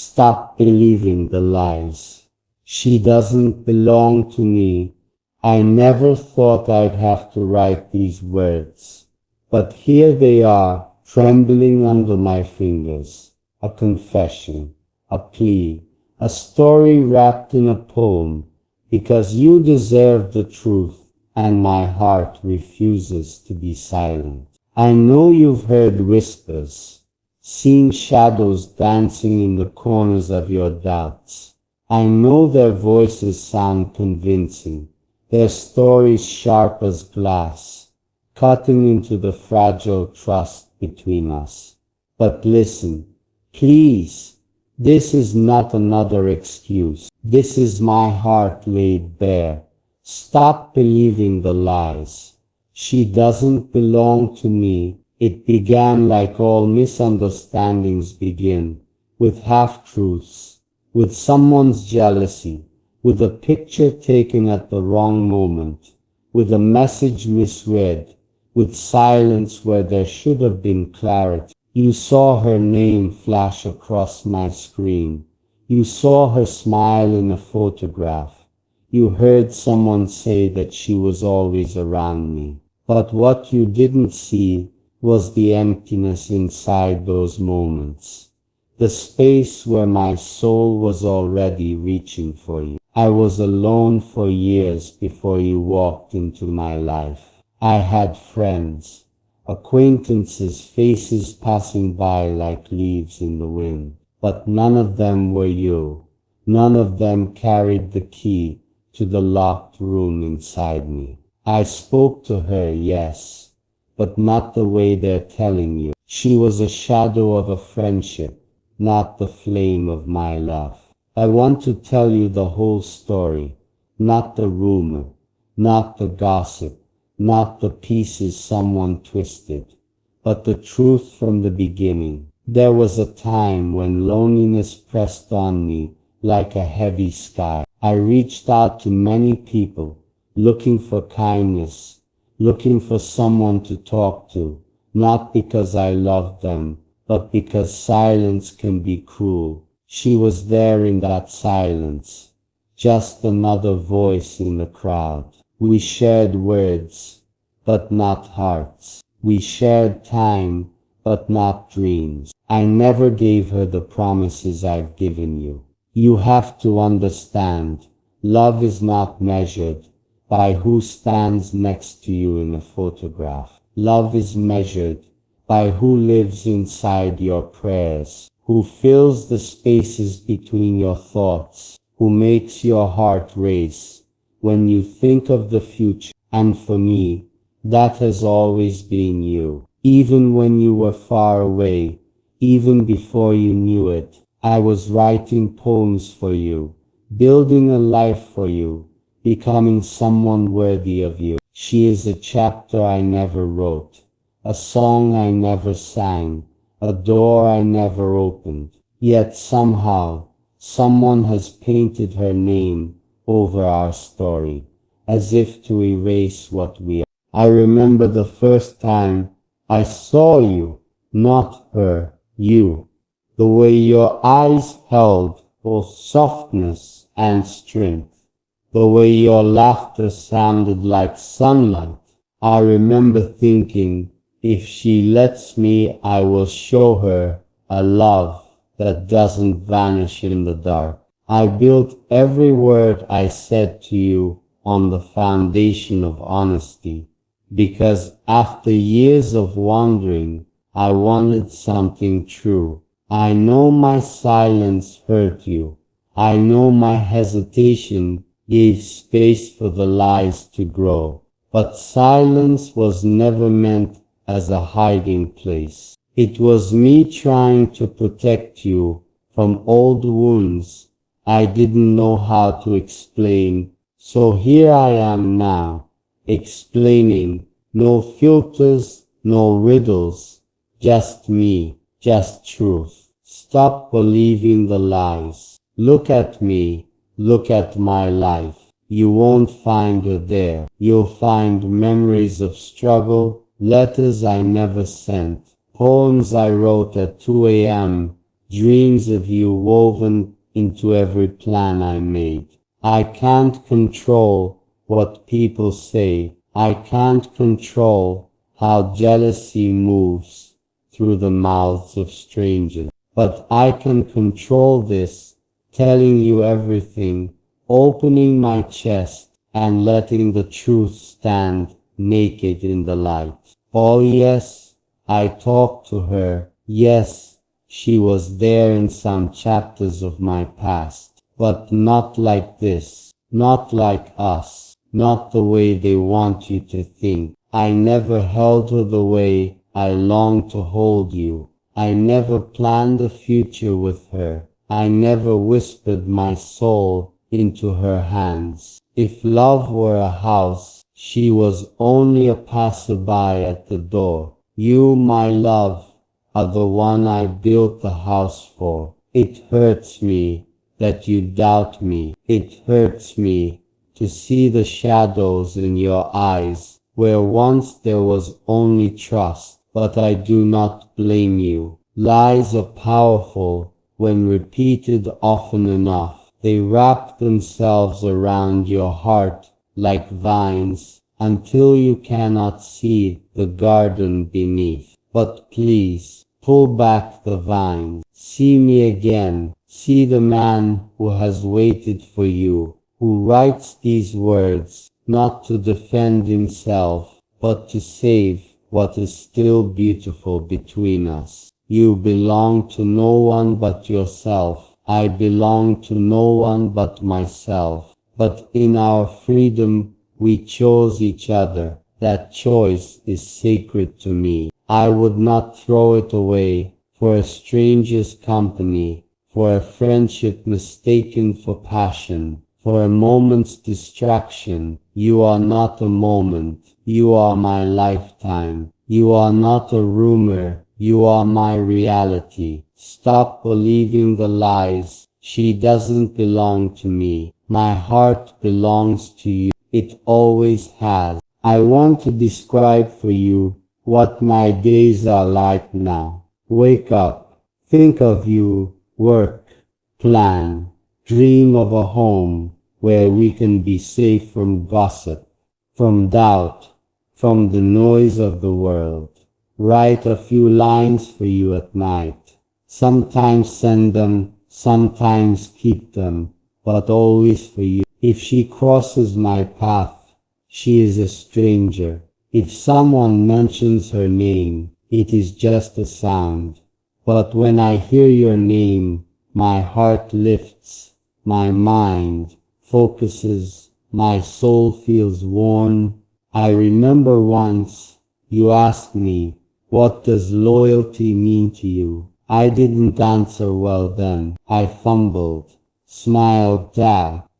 Stop believing the lies. She doesn't belong to me. I never thought I'd have to write these words. But here they are, trembling under my fingers. A confession, a plea, a story wrapped in a poem, because you deserve the truth, and my heart refuses to be silent. I know you've heard whispers, seen shadows dancing in the corners of your doubts. I know their voices sound convincing, their stories sharp as glass, cutting into the fragile trust between us. But listen, please, this is not another excuse. This is my heart laid bare. Stop believing the lies. She doesn't belong to me. It began like all misunderstandings begin, with half-truths, with someone's jealousy, with a picture taken at the wrong moment, with a message misread, with silence where there should have been clarity. You saw her name flash across my screen. You saw her smile in a photograph. You heard someone say that she was always around me. But what you didn't see was the emptiness inside those moments. The space where my soul was already reaching for you. I was alone for years before you walked into my life. I had friends, acquaintances, faces passing by like leaves in the wind. But none of them were you. None of them carried the key to the locked room inside me. I spoke to her, yes, but not the way they're telling you. She was a shadow of a friendship, not the flame of my love. I want to tell you the whole story, not the rumor, not the gossip, not the pieces someone twisted, but the truth from the beginning. There was a time when loneliness pressed on me like a heavy sky. I reached out to many people, looking for kindness, looking for someone to talk to, not because I loved them, but because silence can be cruel. She was there in that silence, just another voice in the crowd. We shared words, but not hearts. We shared time, but not dreams. I never gave her the promises I've given you. You have to understand, love is not measured by who stands next to you in a photograph. Love is measured by who lives inside your prayers, who fills the spaces between your thoughts, who makes your heart race when you think of the future. And for me, that has always been you. Even when you were far away, even before you knew it, I was writing poems for you, building a life for you, becoming someone worthy of you. She is a chapter I never wrote, a song I never sang, a door I never opened. Yet somehow, someone has painted her name over our story, as if to erase what we are. I remember the first time I saw you, not her, you. The way your eyes held both softness and strength. The way your laughter sounded like sunlight. I remember thinking, if she lets me, I will show her a love that doesn't vanish in the dark. I built every word I said to you on the foundation of honesty, because after years of wandering, I wanted something true. I know my silence hurt you. I know my hesitation gave space for the lies to grow. But silence was never meant as a hiding place. It was me trying to protect you from old wounds I didn't know how to explain. So here I am now, explaining. No filters, no riddles, just me, just truth. Stop believing the lies. Look at me, look at my life. You won't find her there. You'll find memories of struggle, letters I never sent, poems I wrote at 2 a.m. dreams of you woven into every plan I made. I can't control what people say. I can't control how jealousy moves through the mouths of strangers. But I can control this, telling you everything, opening my chest and letting the truth stand naked in the light. Oh yes, I talked to her. Yes, she was there in some chapters of my past. But not like this. Not like us. Not the way they want you to think. I never held her the way I long to hold you. I never planned a future with her. I never whispered my soul into her hands. If love were a house, she was only a passerby at the door. You, my love, are the one I built the house for. It hurts me that you doubt me. It hurts me to see the shadows in your eyes, where once there was only trust. But I do not blame you. Lies are powerful when repeated often enough. They wrap themselves around your heart like vines until you cannot see the garden beneath. But please, pull back the vines. See me again. See the man who has waited for you, who writes these words not to defend himself, but to save what is still beautiful between us. You belong to no one but yourself. I belong to no one but myself. But in our freedom, we chose each other. That choice is sacred to me. I would not throw it away for a stranger's company, for a friendship mistaken for passion, for a moment's distraction. You are not a moment. You are my lifetime. You are not a rumor. You are my reality. Stop believing the lies. She doesn't belong to me. My heart belongs to you. It always has. I want to describe for you what my days are like now. Wake up. Think of you. Work. Plan. Dream of a home where we can be safe from gossip, from doubt, from the noise of the world. Write a few lines for you at night. Sometimes send them, sometimes keep them, but always for you. If she crosses my path, she is a stranger. If someone mentions her name, it is just a sound. But when I hear your name, my heart lifts, my mind focuses, my soul feels warm. I remember once you asked me, what does loyalty mean to you? I didn't answer well then. I fumbled, smiled,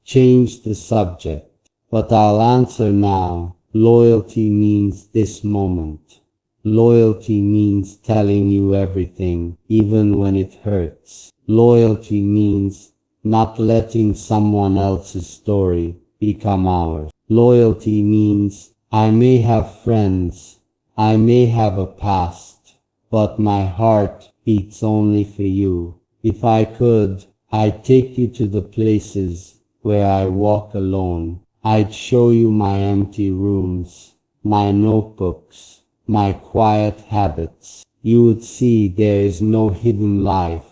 changed the subject. But I'll answer now. Loyalty means this moment. Loyalty means telling you everything, even when it hurts. Loyalty means not letting someone else's story become ours. Loyalty means I may have friends, I may have a past, but my heart beats only for you. If I could, I'd take you to the places where I walk alone. I'd show you my empty rooms, my notebooks, my quiet habits. You would see there is no hidden life,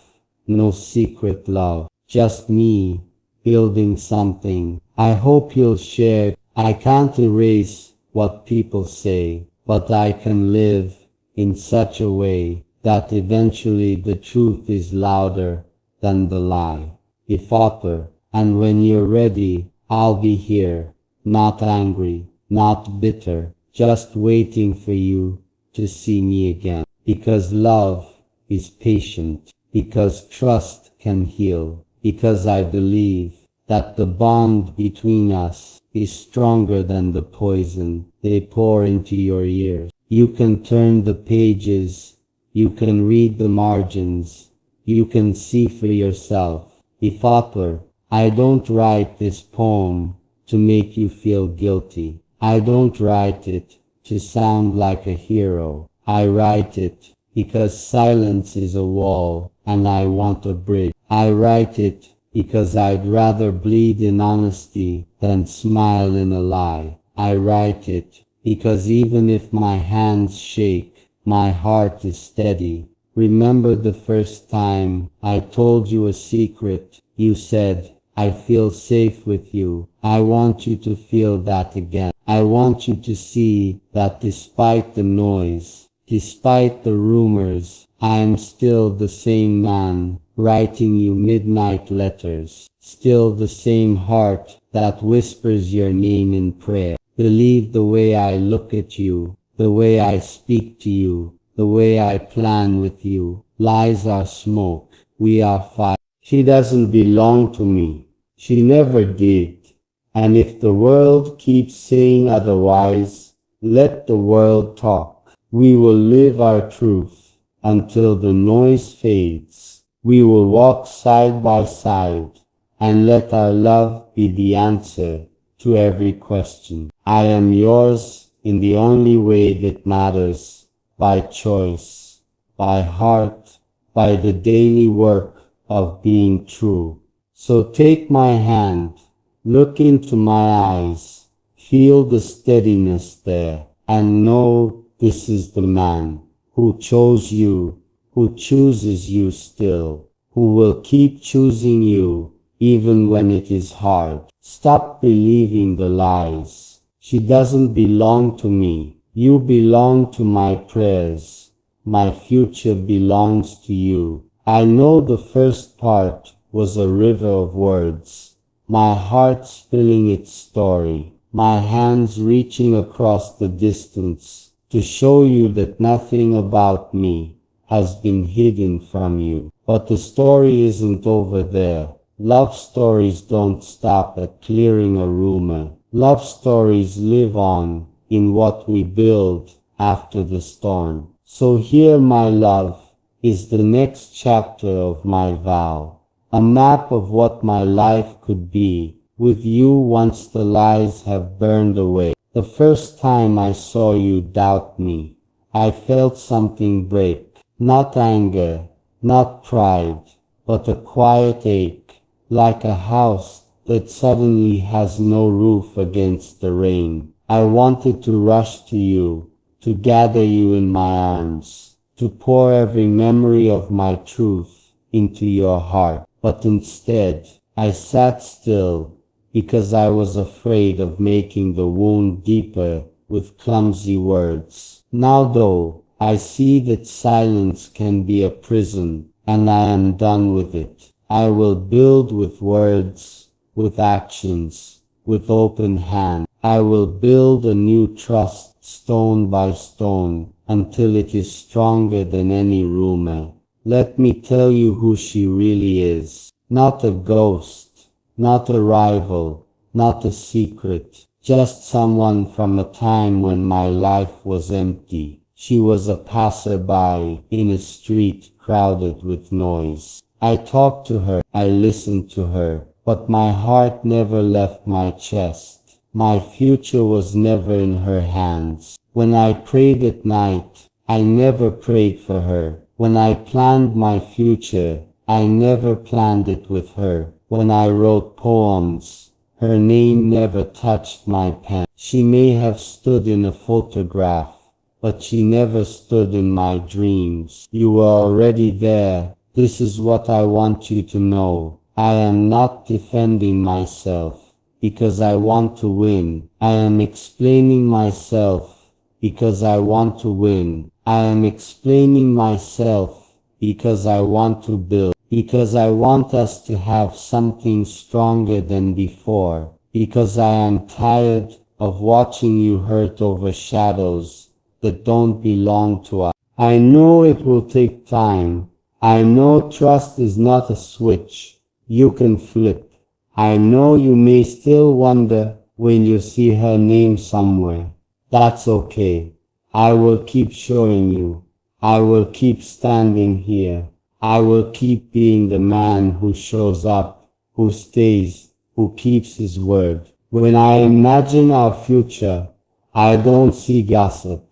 no secret love, just me building something. I hope you'll share. I can't erase what people say, but I can live in such a way that eventually the truth is louder than the lie. If author, and when you're ready, I'll be here, not angry, not bitter, just waiting for you to see me again. Because love is patient, because trust can heal, because I believe that the bond between us is stronger than the poison they pour into your ears. You can turn the pages, you can read the margins, you can see for yourself. If author, I don't write this poem to make you feel guilty. I don't write it to sound like a hero. I write it because silence is a wall, and I want a bridge. I write it because I'd rather bleed in honesty than smile in a lie. I write it because even if my hands shake, my heart is steady. Remember the first time I told you a secret? You said, I feel safe with you. I want you to feel that again. I want you to see that despite the noise, despite the rumors, I am still the same man, writing you midnight letters. Still the same heart that whispers your name in prayer. Believe the way I look at you, the way I speak to you, the way I plan with you. Lies are smoke, we are fire. She doesn't belong to me. She never did. And if the world keeps saying otherwise, let the world talk. We will live our truth until the noise fades. We will walk side by side and let our love be the answer to every question. I am yours in the only way that matters, by choice, by heart, by the daily work of being true. So take my hand, look into my eyes, feel the steadiness there, and know this is the man who chose you, who chooses you still, who will keep choosing you even when it is hard. Stop believing the lies. She doesn't belong to me. You belong to my prayers. My future belongs to you. I know the first part was a river of words, my heart spilling its story, my hands reaching across the distance to show you that nothing about me has been hidden from you. But the story isn't over there. Love stories don't stop at clearing a rumor. Love stories live on in what we build after the storm. So here, my love, is the next chapter of my vow, a map of what my life could be with you once the lies have burned away. The first time I saw you doubt me, I felt something break, not anger, not pride, but a quiet ache, like a house that suddenly has no roof against the rain. I wanted to rush to you, to gather you in my arms, to pour every memory of my truth into your heart. But instead, I sat still because I was afraid of making the wound deeper with clumsy words. Now though, I see that silence can be a prison, and I am done with it. I will build with words, with actions, with open hand. I will build a new trust stone by stone until it is stronger than any rumor. Let me tell you who she really is. Not a ghost, not a rival, not a secret, just someone from a time when my life was empty. She was a passerby in a street crowded with noise. I talked to her, I listened to her, but my heart never left my chest. My future was never in her hands. When I prayed at night, I never prayed for her. When I planned my future, I never planned it with her. When I wrote poems, her name never touched my pen. She may have stood in a photograph, but she never stood in my dreams. You were already there. This is what I want you to know. I am not defending myself because I want to win. I am explaining myself because I want to win. I am explaining myself because I want to build. Because I want us to have something stronger than before. Because I am tired of watching you hurt over shadows that don't belong to us. I know it will take time. I know trust is not a switch you can flip. I know you may still wonder when you see her name somewhere. That's okay. I will keep showing you. I will keep standing here. I will keep being the man who shows up, who stays, who keeps his word. When I imagine our future, I don't see gossip.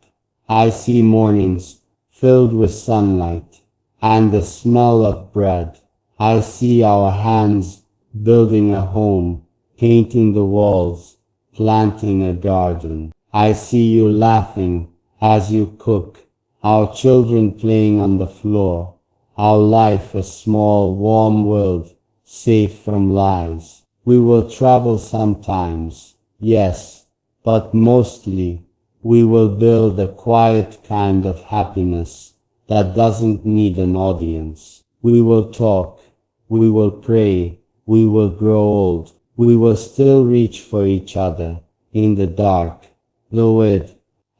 I see mornings filled with sunlight and the smell of bread. I see our hands building a home, painting the walls, planting a garden. I see you laughing as you cook, our children playing on the floor, our life a small, warm world, safe from lies. We will travel sometimes, yes, but mostly we will build a quiet kind of happiness that doesn't need an audience. We will talk, we will pray, we will grow old, we will still reach for each other in the dark, the weird,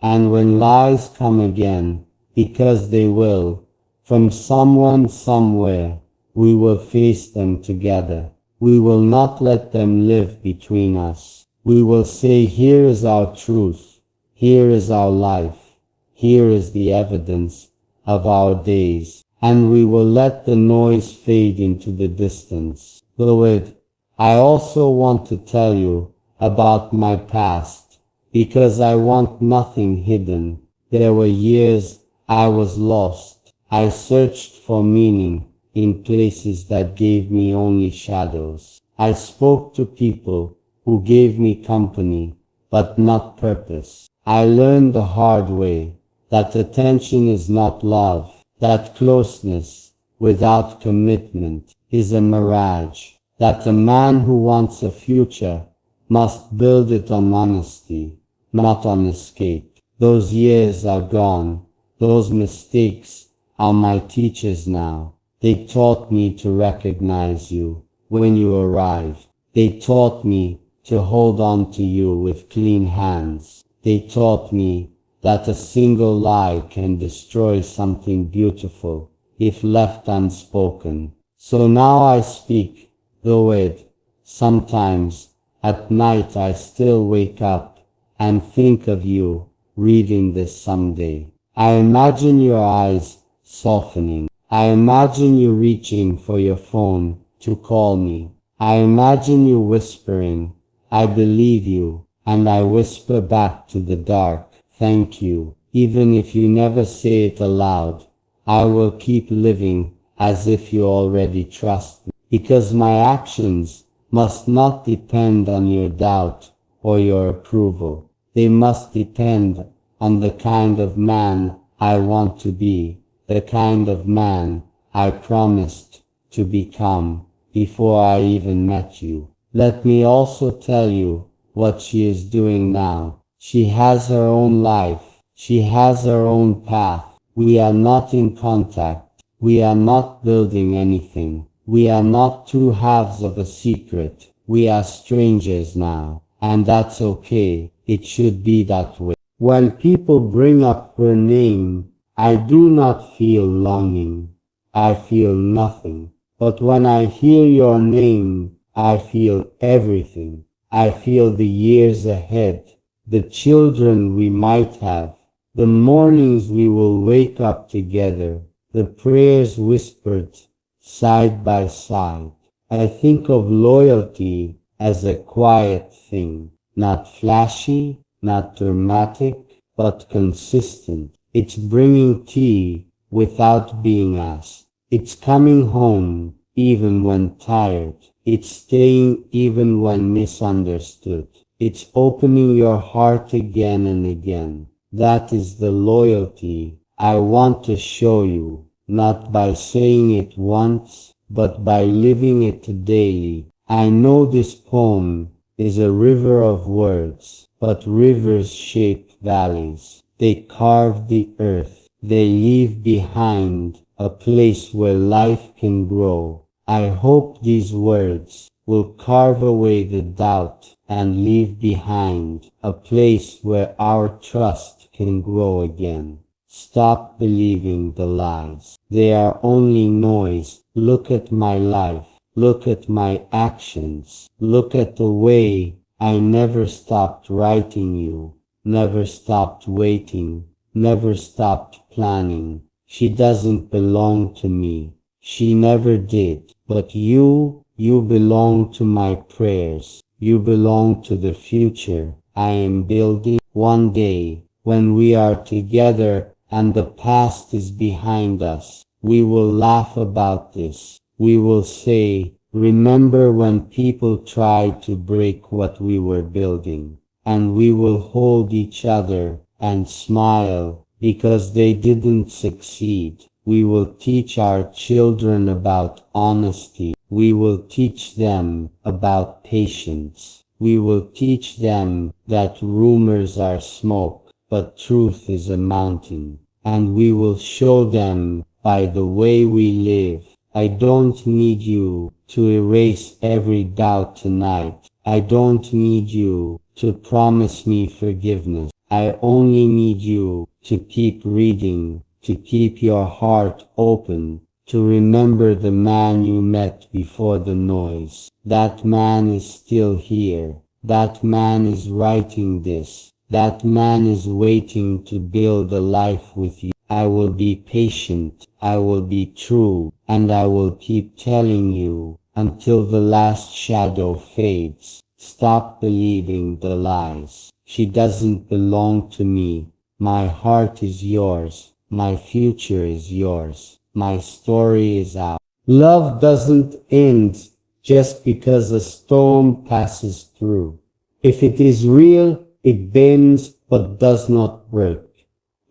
and when lies come again, because they will, from someone somewhere, we will face them together. We will not let them live between us. We will say, here is our truth, here is our life, here is the evidence of our days, and we will let the noise fade into the distance. Beloved, I also want to tell you about my past, because I want nothing hidden. There were years I was lost. I searched for meaning in places that gave me only shadows. I spoke to people who gave me company, but not purpose. I learned the hard way that attention is not love, that closeness without commitment is a mirage, that a man who wants a future must build it on honesty, not on escape. Those years are gone. Those mistakes are my teachers now. They taught me to recognize you when you arrived. They taught me to hold on to you with clean hands. They taught me that a single lie can destroy something beautiful if left unspoken. So now I speak, though it sometimes at night I still wake up and think of you reading this someday. I imagine your eyes softening. I imagine you reaching for your phone to call me. I imagine you whispering, I believe you, and I whisper back to the dark, thank you. Even if you never say it aloud, I will keep living as if you already trust me, because my actions must not depend on your doubt or your approval. They must depend on the kind of man I want to be, the kind of man I promised to become before I even met you. Let me also tell you what she is doing now. She has her own life. She has her own path. We are not in contact. We are not building anything. We are not two halves of a secret. We are strangers now. And that's okay. It should be that way. When people bring up her name, I do not feel longing. I feel nothing. But when I hear your name, I feel everything. I feel the years ahead, the children we might have, the mornings we will wake up together, the prayers whispered side by side. I think of loyalty as a quiet thing, not flashy, not dramatic, but consistent. It's bringing tea without being asked. It's coming home even when tired. It's staying even when misunderstood. It's opening your heart again and again. That is the loyalty I want to show you, not by saying it once, but by living it daily. I know this poem is a river of words, but rivers shape valleys. They carve the earth. They leave behind a place where life can grow. I hope these words will carve away the doubt and leave behind a place where our trust can grow again. Stop believing the lies. They are only noise. Look at my life. Look at my actions. Look at the way I never stopped writing you, never stopped waiting, never stopped planning. She doesn't belong to me. She never did. But you belong to my prayers. You belong to the future I am building. One day, when we are together and the past is behind us. We will laugh about this. We will say, remember when people tried to break what we were building? And we will hold each other and smile because they didn't succeed. We will teach our children about honesty. We will teach them about patience. We will teach them that rumors are smoke, but truth is a mountain. And we will show them by the way we live. I don't need you to erase every doubt tonight. I don't need you to promise me forgiveness. I only need you to keep reading, to keep your heart open, to remember the man you met before the noise. That man is still here. That man is writing this. That man is waiting to build a life with you. I will be patient, I will be true, and I will keep telling you until the last shadow fades. Stop believing the lies. She doesn't belong to me. My heart is yours. My future is yours. My story is out. Love doesn't end just because a storm passes through. If it is real, it bends but does not break.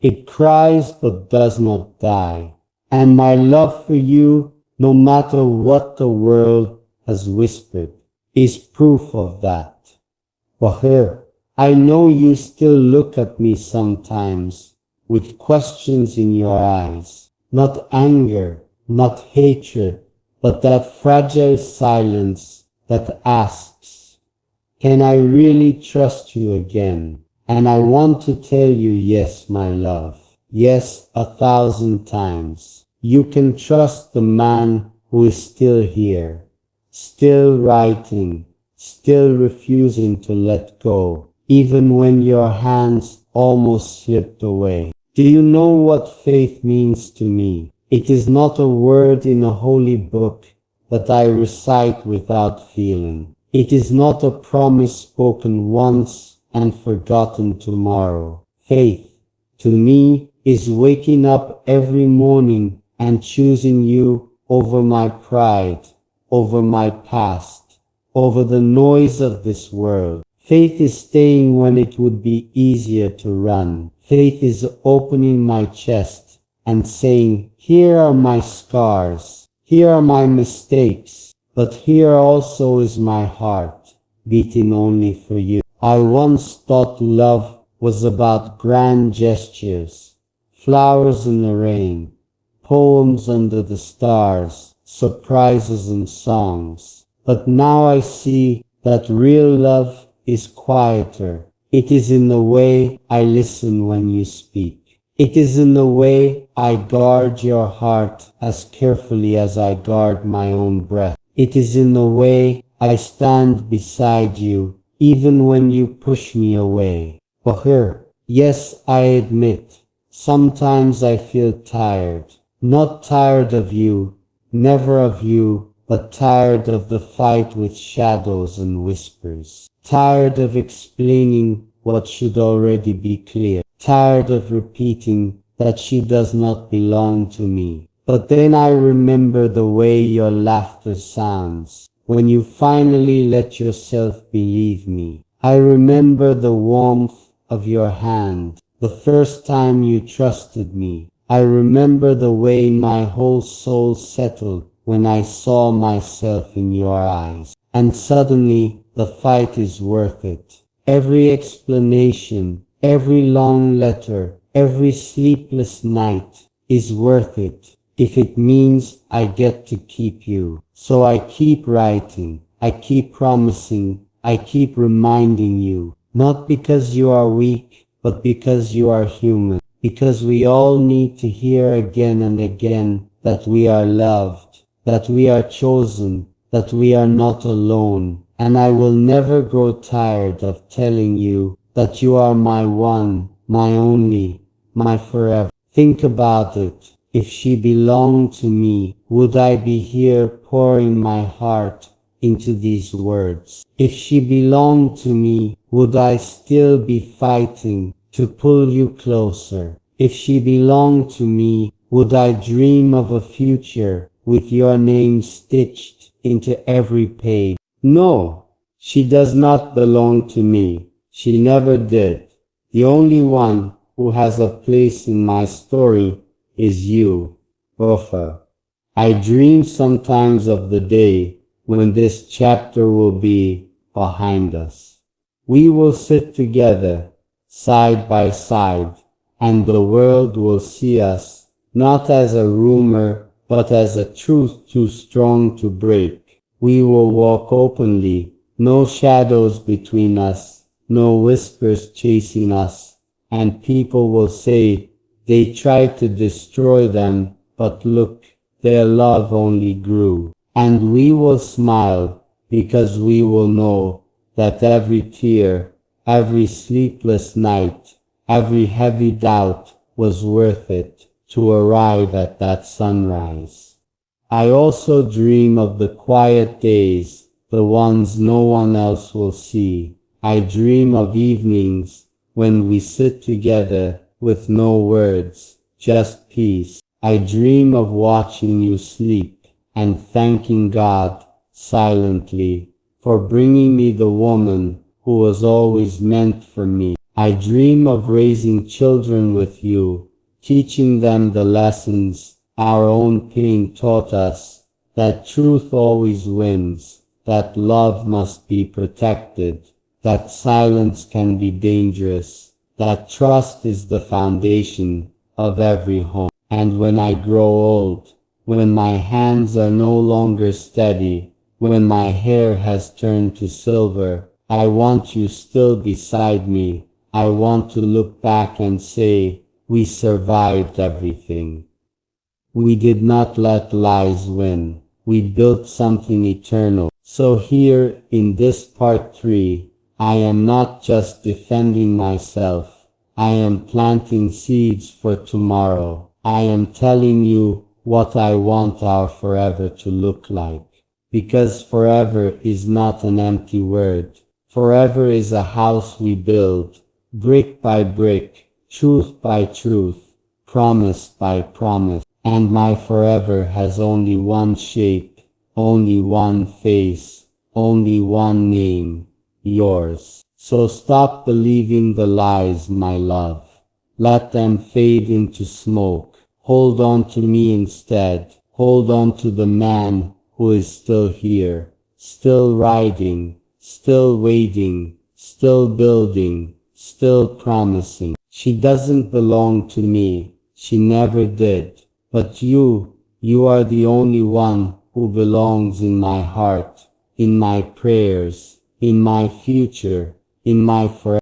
It cries but does not die. And my love for you, no matter what the world has whispered, is proof of that. Wahir, I know you still look at me sometimes with questions in your eyes. Not anger, not hatred, but that fragile silence that asks, can I really trust you again? And I want to tell you yes, my love. Yes, 1,000 times. You can trust the man who is still here, still writing, still refusing to let go, even when your hands almost slipped away. Do you know what faith means to me? It is not a word in a holy book that I recite without feeling. It is not a promise spoken once and forgotten tomorrow. Faith, to me, is waking up every morning and choosing you over my pride, over my past, over the noise of this world. Faith is staying when it would be easier to run. Faith is opening my chest and saying, here are my scars, here are my mistakes, but here also is my heart, beating only for you. I once thought love was about grand gestures, flowers in the rain, poems under the stars, surprises and songs. But now I see that real love is quieter. It is in the way I listen when you speak. It is in the way I guard your heart as carefully as I guard my own breath. It is in the way I stand beside you even when you push me away. Wahir, yes, I admit, sometimes I feel tired. Not tired of you, never of you, but tired of the fight with shadows and whispers. Tired of explaining what should already be clear. Tired of repeating that she does not belong to me. But then I remember the way your laughter sounds when you finally let yourself believe me. I remember the warmth of your hand, the first time you trusted me. I remember the way my whole soul settled when I saw myself in your eyes. And suddenly, the fight is worth it. Every explanation, every long letter, every sleepless night is worth it if it means I get to keep you. So I keep writing, I keep promising, I keep reminding you, not because you are weak, but because you are human. Because we all need to hear again and again that we are loved, that we are chosen, that we are not alone. And I will never grow tired of telling you that you are my one, my only, my forever. Think about it. If she belonged to me, would I be here pouring my heart into these words? If she belonged to me, would I still be fighting to pull you closer? If she belonged to me, would I dream of a future with your name stitched into every page? No, she does not belong to me. She never did. The only one who has a place in my story is you, Ofa. I dream sometimes of the day when this chapter will be behind us. We will sit together, side by side, and the world will see us, not as a rumor, but as a truth too strong to break. We will walk openly, no shadows between us, no whispers chasing us, and people will say, they tried to destroy them, but look, their love only grew. And we will smile, because we will know that every tear, every sleepless night, every heavy doubt was worth it to arrive at that sunrise. I also dream of the quiet days, the ones no one else will see. I dream of evenings when we sit together with no words, just peace. I dream of watching you sleep and thanking God silently for bringing me the woman who was always meant for me. I dream of raising children with you, teaching them the lessons our own pain taught us, that truth always wins, that love must be protected, that silence can be dangerous, that trust is the foundation of every home. And when I grow old, when my hands are no longer steady, when my hair has turned to silver, I want you still beside me. I want to look back and say, we survived everything. We did not let lies win. We built something eternal. So here, in this part 3, I am not just defending myself. I am planting seeds for tomorrow. I am telling you what I want our forever to look like. Because forever is not an empty word. Forever is a house we build, brick by brick, truth by truth, promise by promise. And my forever has only one shape, only one face, only one name, yours. So stop believing the lies, my love. Let them fade into smoke. Hold on to me instead. Hold on to the man who is still here, still riding, still waiting, still building, still promising. She doesn't belong to me. She never did. But you are the only one who belongs in my heart, in my prayers, in my future, in my forever.